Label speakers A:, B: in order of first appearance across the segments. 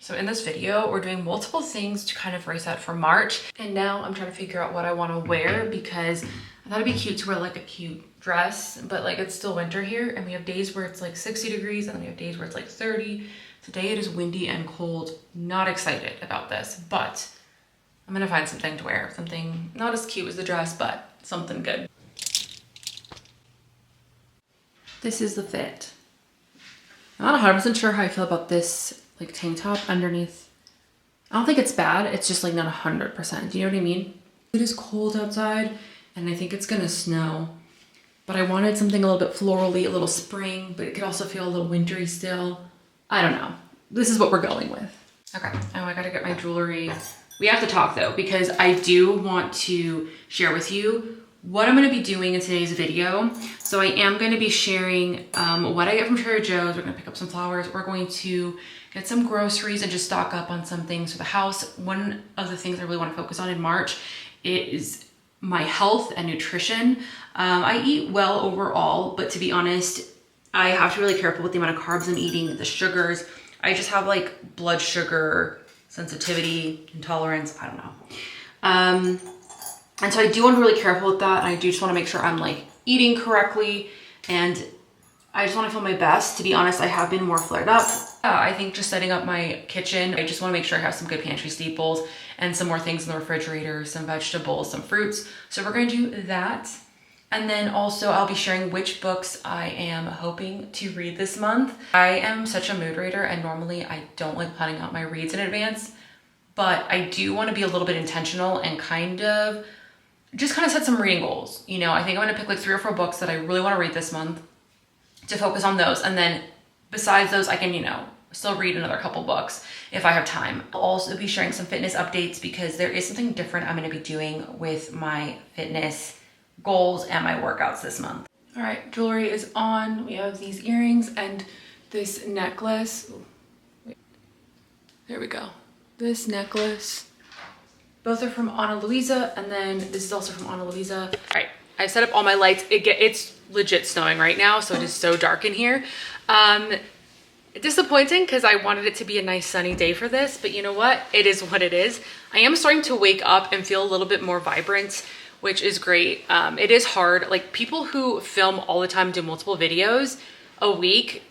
A: So in this video, we're doing multiple things to kind of reset for March. And now I'm trying to figure out what I want to wear because I thought it'd be cute to wear like a cute dress, but like it's still winter here and we have days where it's like 60 degrees and then we have days where it's like 30. Today it is windy and cold. Not excited about this, but I'm gonna find something to wear. Something not as cute as the dress, but something good. This is the fit. I'm not 100% sure how I feel about this like tank top underneath. I don't think it's bad. It's just like not 100%. Do you know what I mean? It is cold outside and I think it's gonna snow, but I wanted something a little bit florally, a little spring, but it could also feel a little wintry still. I don't know. This is what we're going with. Okay, oh, I gotta get my jewelry. We have to talk though, because I do want to share with you what I'm gonna be doing in today's video. So I am gonna be sharing what I get from Trader Joe's. We're gonna pick up some flowers. We're going to get some groceries and just stock up on some things for the house. One of the things I really wanna focus on in March is my health and nutrition. I eat well overall, but to be honest, I have to be really careful with the amount of carbs I'm eating, the sugars. I just have like blood sugar sensitivity, intolerance, I don't know. And so I do want to be really careful with that. And I do just want to make sure I'm like eating correctly. And I just want to feel my best. To be honest, I have been more flared up. I think just setting up my kitchen, I just want to make sure I have some good pantry staples and some more things in the refrigerator, some vegetables, some fruits. So we're going to do that. And then also I'll be sharing which books I am hoping to read this month. I am such a mood reader and normally I don't like planning out my reads in advance, but I do want to be a little bit intentional and kind of set some reading goals. You know, I think I'm gonna pick like 3 or 4 books that I really want to read this month to focus on those. And then besides those, I can, you know, still read another couple books if I have time. I'll also be sharing some fitness updates because there is something different I'm gonna be doing with my fitness goals and my workouts this month. All right, jewelry is on. We have these earrings and this necklace. There we go. This necklace. Both are from Ana Luisa, and then this is also from Ana Luisa. All right, I've set up all my lights. It's legit snowing right now, so it is so dark in here. Disappointing because I wanted it to be a nice sunny day for this, but you know what? It is what it is. I am starting to wake up and feel a little bit more vibrant, which is great. It is hard. Like people who film all the time, do multiple videos a week,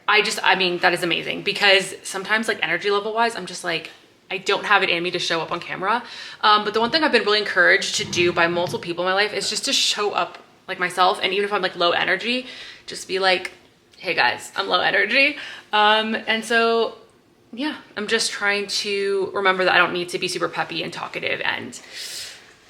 A: I mean, that is amazing because sometimes like energy level wise, I'm just like, I don't have it in me to show up on camera. But the one thing I've been really encouraged to do by multiple people in my life is just to show up like myself. And even if I'm like low energy, just be like, hey guys, I'm low energy. And so, yeah, I'm just trying to remember that I don't need to be super peppy and talkative and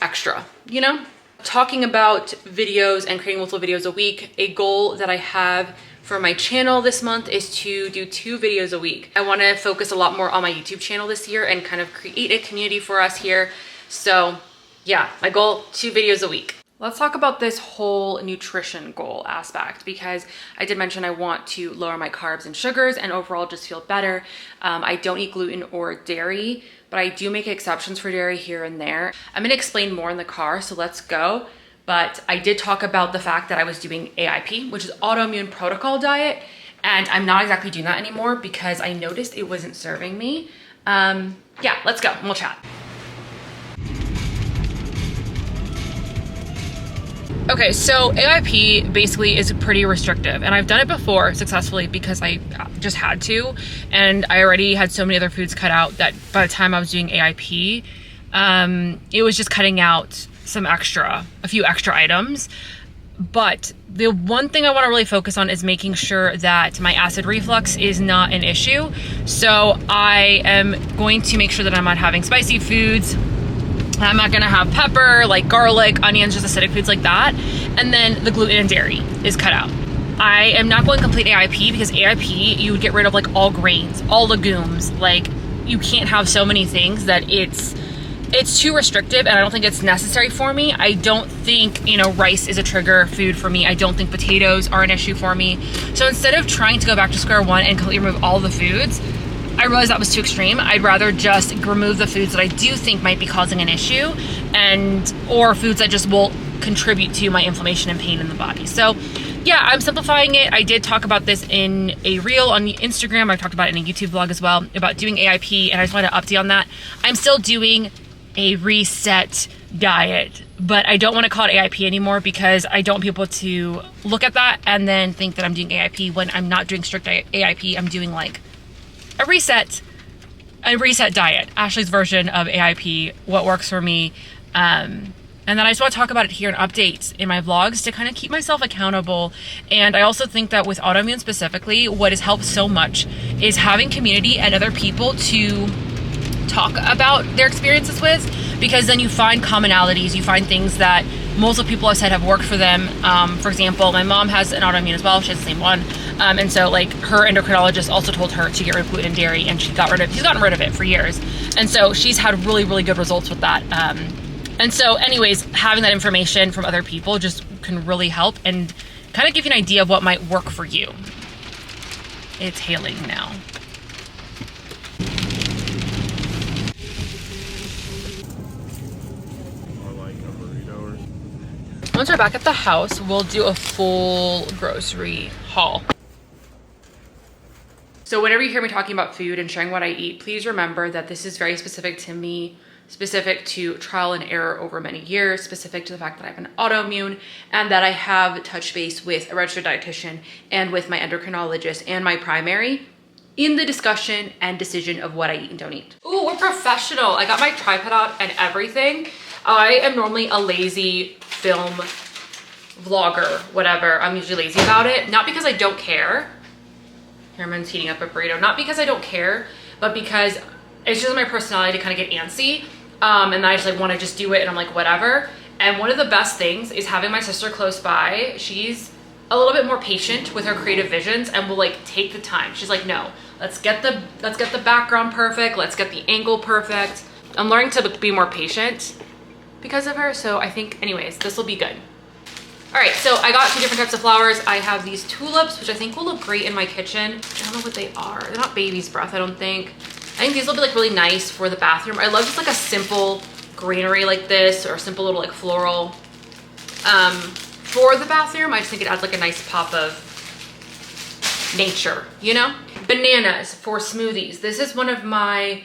A: extra, you know? Talking about videos and creating multiple videos a week, a goal that I have for my channel this month is to do 2 videos a week. I want to focus a lot more on my YouTube channel this year and kind of create a community for us here. So yeah, my goal, 2 videos a week. Let's talk about this whole nutrition goal aspect because I did mention I want to lower my carbs and sugars and overall just feel better. I don't eat gluten or dairy, but I do make exceptions for dairy here and there. I'm gonna explain more in the car, so let's go. But I did talk about the fact that I was doing AIP, which is autoimmune protocol diet, and I'm not exactly doing that anymore because I noticed it wasn't serving me. Yeah, let's go and we'll chat. Okay, so AIP basically is pretty restrictive and I've done it before successfully because I just had to, and I already had so many other foods cut out that by the time I was doing AIP, it was just cutting out a few extra items. But the one thing I want to really focus on is making sure that my acid reflux is not an issue. So I am going to make sure that I'm not having spicy foods. I'm not gonna have pepper, like garlic, onions, just acidic foods like that. And then the gluten and dairy is cut out. I am not going complete AIP because AIP, you would get rid of like all grains, all legumes. Like you can't have so many things that it's too restrictive and I don't think it's necessary for me. I don't think, you know, rice is a trigger food for me. I don't think potatoes are an issue for me. So instead of trying to go back to square one and completely remove all the foods, I realized that was too extreme. I'd rather just remove the foods that I do think might be causing an issue or foods that just will contribute to my inflammation and pain in the body. So yeah, I'm simplifying it. I did talk about this in a reel on Instagram. I've talked about it in a YouTube vlog as well about doing AIP, and I just wanted to update on that. I'm still doing a reset diet, but I don't want to call it AIP anymore because I don't want people to look at that and then think that I'm doing AIP when I'm not doing strict AIP. I'm doing like a reset diet, Ashley's version of AIP, what works for me. And then I just want to talk about it here and updates in my vlogs to kind of keep myself accountable. And I also think that with autoimmune specifically, what has helped so much is having community and other people to talk about their experiences with, because then you find commonalities, you find things that multiple people have said have worked for them. For example, my mom has an autoimmune as well. She has the same one. And so like her endocrinologist also told her to get rid of gluten and dairy, and she's gotten rid of it for years. And so she's had really, really good results with that. And so anyways, having that information from other people just can really help and kind of give you an idea of what might work for you. It's hailing now. Once we're back at the house, we'll do a full grocery haul. So whenever you hear me talking about food and sharing what I eat, please remember that this is very specific to me, specific to trial and error over many years, specific to the fact that I have an autoimmune, and that I have touched base with a registered dietitian and with my endocrinologist and my primary in the discussion and decision of what I eat and don't eat. Ooh, we're professional. I got my tripod out and everything. I am normally a lazy film vlogger, whatever. I'm usually lazy about it. Not because I don't care. Cameron's heating up a burrito. Not because I don't care, but because it's just my personality to kind of get antsy. And then I just like want to just do it and I'm like, whatever. And one of the best things is having my sister close by. She's a little bit more patient with her creative visions and will like take the time. She's like, no, let's get the background perfect. Let's get the angle perfect. I'm learning to be more patient because of her. So I think anyways, this will be good. All right, so I got two different types of flowers. I have these tulips, which I think will look great in my kitchen. I don't know what they are. They're not baby's breath, I don't think. I think these will be like really nice for the bathroom. I love just like a simple greenery like this, or a simple little like floral. For the bathroom, I just think it adds like a nice pop of nature, you know? Bananas for smoothies. This is one of my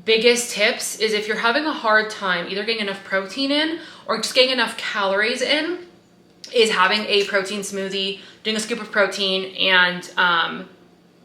A: biggest tips, is if you're having a hard time either getting enough protein in or just getting enough calories in, is having a protein smoothie, doing a scoop of protein and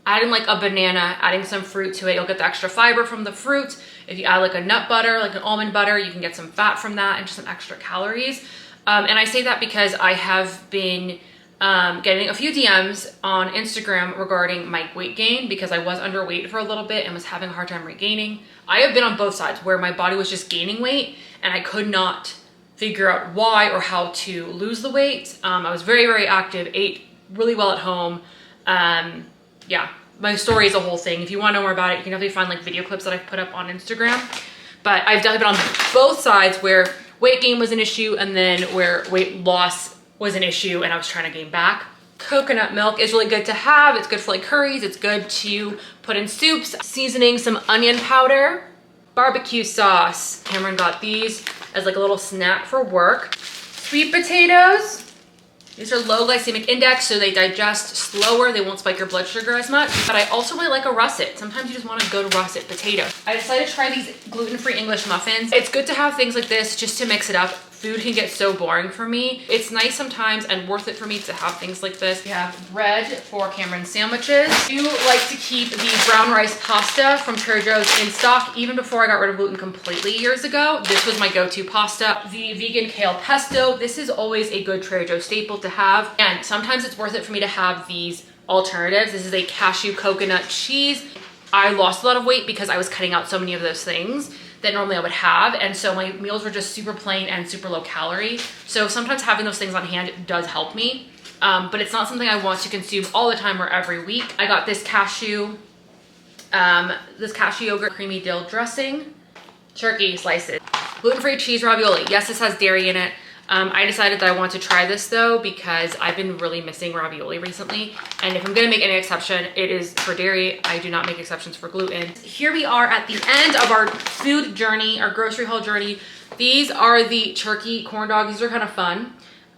A: adding like a banana, adding some fruit to it. You'll get the extra fiber from the fruit. If you add like a nut butter, like an almond butter, you can get some fat from that and just some extra calories. And I say that because I have been getting a few DMs on Instagram regarding my weight gain, because I was underweight for a little bit and was having a hard time regaining. I have been on both sides where my body was just gaining weight and I could not figure out why or how to lose the weight. I was very, very active, ate really well at home. Yeah, my story is a whole thing. If you want to know more about it, you can definitely find like video clips that I've put up on Instagram. But I've definitely been on both sides where weight gain was an issue and then where weight loss was an issue and I was trying to gain back. Coconut milk is really good to have. It's good for like curries. It's good to put in soups. Seasoning, some onion powder, barbecue sauce. Cameron got these as like a little snack for work. Sweet potatoes. These are low glycemic index, so they digest slower. They won't spike your blood sugar as much. But I also really like a russet. Sometimes you just want to go to russet potato. I decided to try these gluten-free English muffins. It's good to have things like this just to mix it up. Food can get so boring for me. It's nice sometimes and worth it for me to have things like this. We have bread for Cameron's sandwiches. I do like to keep the brown rice pasta from Trader Joe's in stock. Even before I got rid of gluten completely years ago, this was my go-to pasta. The vegan kale pesto. This is always a good Trader Joe staple to have. And sometimes it's worth it for me to have these alternatives. This is a cashew coconut cheese. I lost a lot of weight because I was cutting out so many of those things that normally I would have, and so my meals were just super plain and super low calorie. So sometimes having those things on hand does help me, but it's not something I want to consume all the time or every week. I got this cashew yogurt creamy dill dressing, turkey slices, gluten-free cheese ravioli. Yes, this has dairy in it. I decided that I want to try this though because I've been really missing ravioli recently, and if I'm gonna make any exception, it is for dairy. I do not make exceptions for gluten. Here we are at the end of our food journey, our grocery haul journey. These are the turkey corn dogs. These are kind of fun.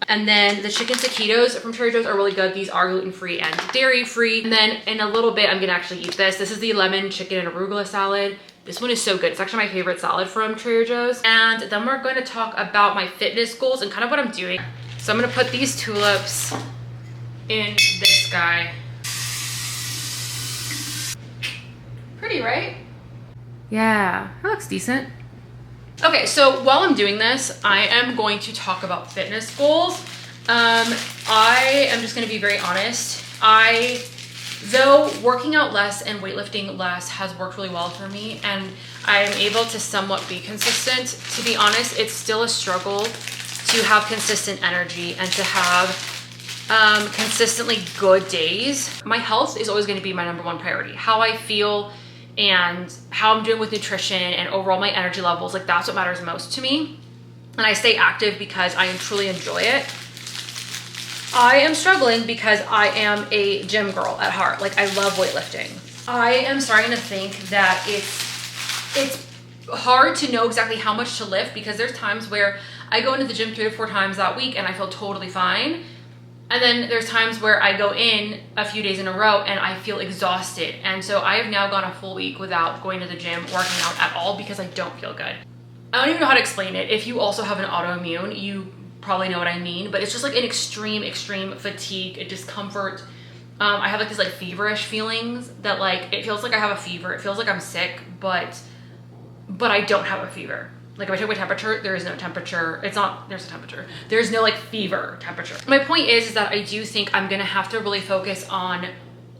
A: And then the chicken taquitos from Trader Joe's are really good. These are gluten-free and dairy-free. And then in a little bit, I'm gonna actually eat this. This is the lemon chicken and arugula salad. This one is so good. It's actually my favorite salad from Trader Joe's. And then we're going to talk about my fitness goals and kind of what I'm doing. So I'm gonna put these tulips in this guy. Pretty, right? Yeah, that looks decent. Okay, so while I'm doing this, I am going to talk about fitness goals. I am just gonna be very honest. Though working out less and weightlifting less has worked really well for me, and I am able to somewhat be consistent, to be honest, it's still a struggle to have consistent energy and to have consistently good days. My health is always gonna be my #1 priority. How I feel and how I'm doing with nutrition and overall my energy levels, like that's what matters most to me. And I stay active because I truly enjoy it. I am struggling because I am a gym girl at heart. Like I love weightlifting. I am starting to think that it's hard to know exactly how much to lift, because there's times where I go into the gym 3 to 4 times that week and I feel totally fine. And then there's times where I go in a few days in a row and I feel exhausted. And so I have now gone a full week without going to the gym, working out at all, because I don't feel good. I don't even know how to explain it. If you also have an autoimmune, you probably know what I mean, but it's just like an extreme fatigue, a discomfort. I have like these like feverish feelings that like, it feels like I have a fever. It feels like I'm sick, but I don't have a fever. Like if I take my temperature, there is no temperature. There's a temperature. There's no like fever temperature. My point is that I do think I'm gonna have to really focus on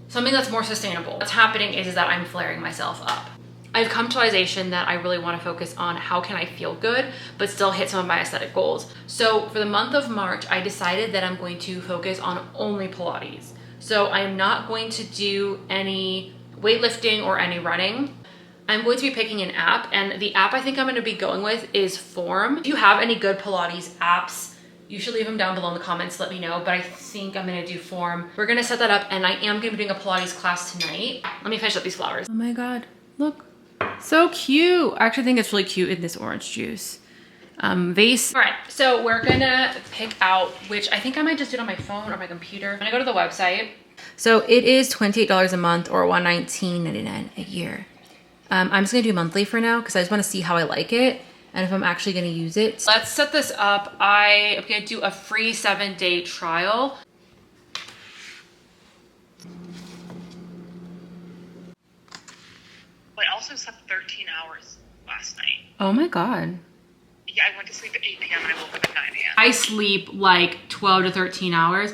A: something that's more sustainable. What's happening is that I'm flaring myself up. I've come to realization that I really wanna focus on how can I feel good, but still hit some of my aesthetic goals. So for the month of March, I decided that I'm going to focus on only Pilates. So I'm not going to do any weightlifting or any running. I'm going to be picking an app, and the app I think I'm going to be going with is Form. If you have any good Pilates apps, you should leave them down below in the comments, let me know, but I think I'm going to do Form. We're going to set that up, and I am going to be doing a Pilates class tonight. Let me finish up these flowers. Oh my God, look, so cute. I actually think it's really cute in this orange juice vase. All right, so we're going to pick out, which I think I might just do it on my phone or my computer. I'm going to go to the website. So it is $28 a month or $119.99 a year. I'm just gonna do monthly for now because I just wanna see how I like it and if I'm actually gonna use it. Let's set this up. I am gonna do a free 7-day trial.
B: I also slept 13 hours last night.
A: Oh my God.
B: Yeah, I went to sleep at 8 p.m. and I woke up at 9 a.m.
A: I sleep like 12 to 13 hours,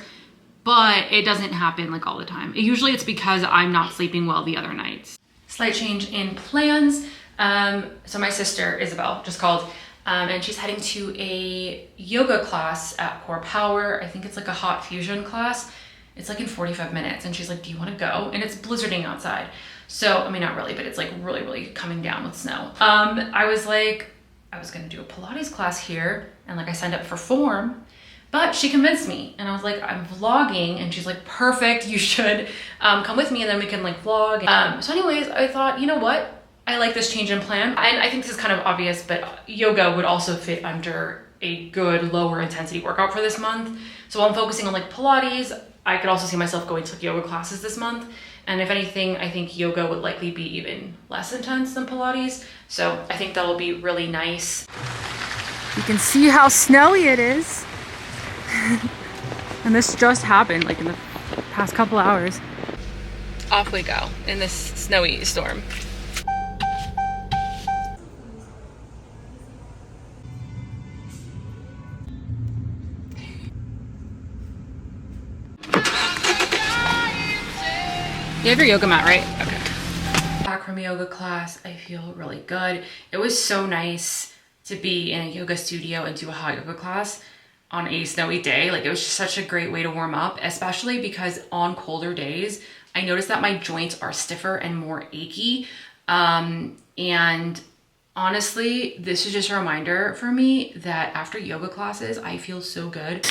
A: but it doesn't happen like all the time. Usually it's because I'm not sleeping well the other nights. Slight change in plans. So my sister, Isabel, just called, and she's heading to a yoga class at Core Power. I think it's like a hot fusion class. It's like in 45 minutes. And she's like, do you want to go? And it's blizzarding outside. So, I mean, not really, but it's like really, really coming down with snow. I was like, I was going to do a Pilates class here. And like I signed up for Form. But she convinced me, and I was like, I'm vlogging, and she's like, perfect, you should come with me, and then we can like vlog. So anyways, I thought, you know what? I like this change in plan. And I think this is kind of obvious, but yoga would also fit under a good lower intensity workout for this month. So while I'm focusing on like Pilates, I could also see myself going to like yoga classes this month. And if anything, I think yoga would likely be even less intense than Pilates. So I think that'll be really nice. You can see how snowy it is. And this just happened like in the past couple hours. Off we go in this snowy storm. You have your yoga mat, right? Okay. Back from yoga class, I feel really good. It was so nice to be in a yoga studio and do a hot yoga class on a snowy day. Like it was just such a great way to warm up, especially because on colder days, I noticed that my joints are stiffer and more achy. And honestly, this is just a reminder for me that after yoga classes, I feel so good.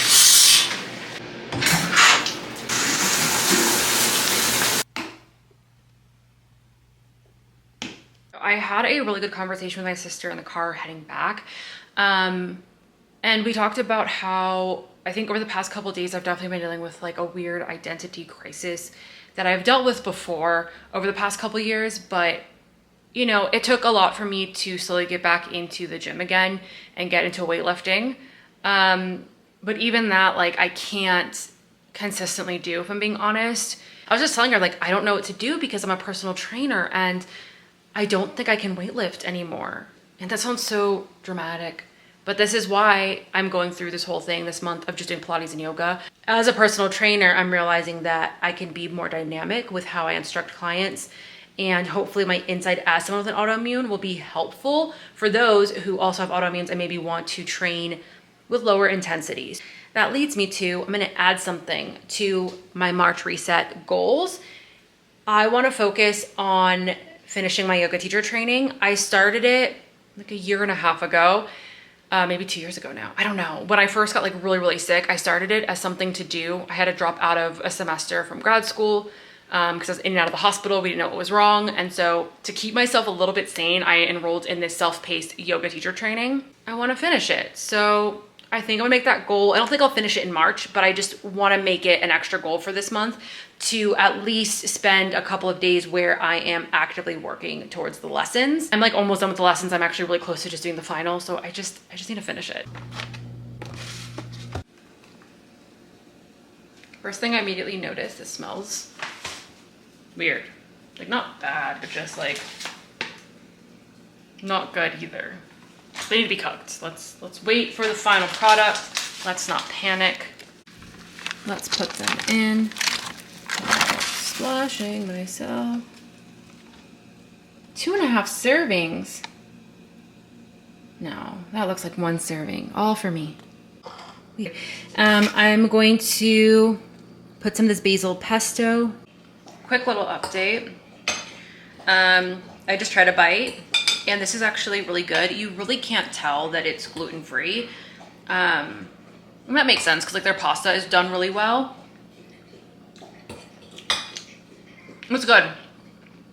A: I had a really good conversation with my sister in the car heading back. And we talked about how I think over the past couple of days, I've definitely been dealing with like a weird identity crisis that I've dealt with before over the past couple of years, but you know, it took a lot for me to slowly get back into the gym again and get into weightlifting. But even that, like, I can't consistently do, if I'm being honest. I was just telling her, like, I don't know what to do because I'm a personal trainer and I don't think I can weightlift anymore. And that sounds so dramatic, but this is why I'm going through this whole thing this month of just doing Pilates and yoga. As a personal trainer, I'm realizing that I can be more dynamic with how I instruct clients. And hopefully my insight as someone with an autoimmune will be helpful for those who also have autoimmunes and maybe want to train with lower intensities. That leads me to, I'm gonna add something to my March reset goals. I wanna focus on finishing my yoga teacher training. I started it like a year and a half ago, maybe 2 years ago now. I don't know. When I first got like really, really sick, I started it as something to do. I had to drop out of a semester from grad school because I was in and out of the hospital. We didn't know what was wrong. And so to keep myself a little bit sane, I enrolled in this self-paced yoga teacher training. I want to finish it. So I think I'm gonna make that goal. I don't think I'll finish it in March, but I just want to make it an extra goal for this month to at least spend a couple of days where I am actively working towards the lessons. I'm like almost done with the lessons. I'm actually really close to just doing the final. So I just need to finish it. First thing I immediately noticed, it smells weird. Like not bad, but just like not good either. They need to be cooked. Let's wait for the final product. Let's not panic. Let's put them in. Splashing myself. 2.5 servings. No, that looks like 1 serving. All for me. I'm going to put some of this basil pesto. Quick little update. I just tried a bite. And this is actually really good. You really can't tell that it's gluten-free. And that makes sense because like their pasta is done really well. It's good.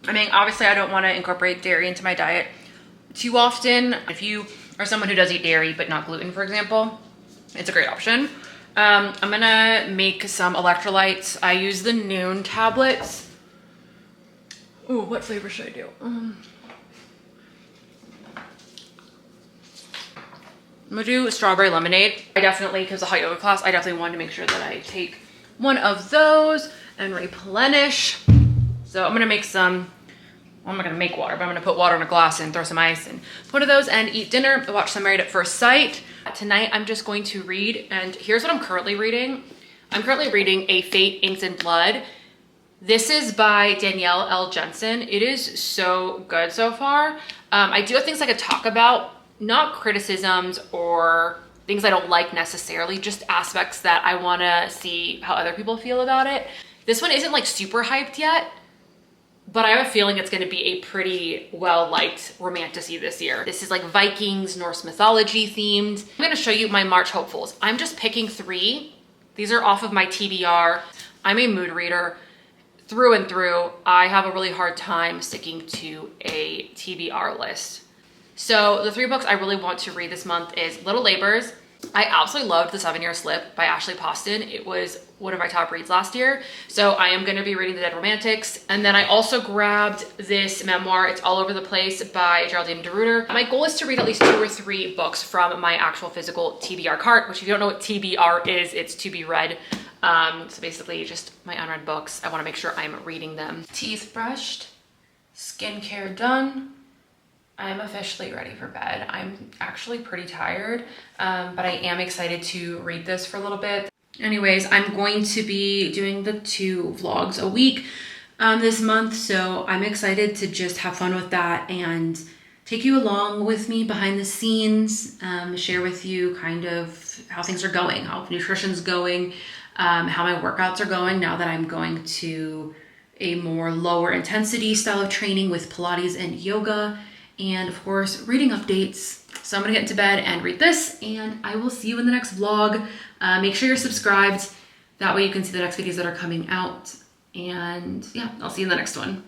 A: I mean, obviously I don't want to incorporate dairy into my diet too often. If you are someone who does eat dairy but not gluten, for example, it's a great option. I'm gonna make some electrolytes. I use the Noon tablets. Ooh, what flavor should I do? I'm gonna do strawberry lemonade. I definitely, because of the hot yoga class, I definitely wanted to make sure that I take one of those and replenish. So I'm gonna make some, well, I'm not gonna make water, but I'm gonna put water in a glass and throw some ice and put of those and eat dinner, watch some Married at First Sight. Tonight, I'm just going to read, and here's what I'm currently reading. I'm currently reading A Fate, Inks and Blood. This is by Danielle L. Jensen. It is so good so far. I do have things I could talk about, not criticisms or things I don't like necessarily, just aspects that I want to see how other people feel about it. This one isn't like super hyped yet, but I have a feeling it's going to be a pretty well-liked romantasy this year. This is like Vikings, Norse mythology themed. I'm going to show you my March hopefuls. I'm just picking 3. These are off of my TBR. I'm a mood reader through and through. I have a really hard time sticking to a TBR list. So the 3 books I really want to read this month is Little Labors. I absolutely loved The 7-Year Slip by Ashley Poston. It was one of my top reads last year. So I am going to be reading The Dead Romantics. And then I also grabbed this memoir, It's All Over the Place by Geraldine DeRuiter. My goal is to read at least 2 or 3 books from my actual physical TBR cart, which if you don't know what TBR is, it's to be read. So basically just my unread books. I want to make sure I'm reading them. Teeth brushed, skincare done. I'm officially ready for bed. I'm actually pretty tired, but I am excited to read this for a little bit. Anyways, I'm going to be doing the 2 vlogs a week this month, so I'm excited to just have fun with that and take you along with me behind the scenes, share with you kind of how things are going, how nutrition's going, how my workouts are going now that I'm going to a more lower intensity style of training with Pilates and yoga. And of course, reading updates. So I'm gonna get into bed and read this, and I will see you in the next vlog. Make sure you're subscribed. That way you can see the next videos that are coming out. And yeah, I'll see you in the next one.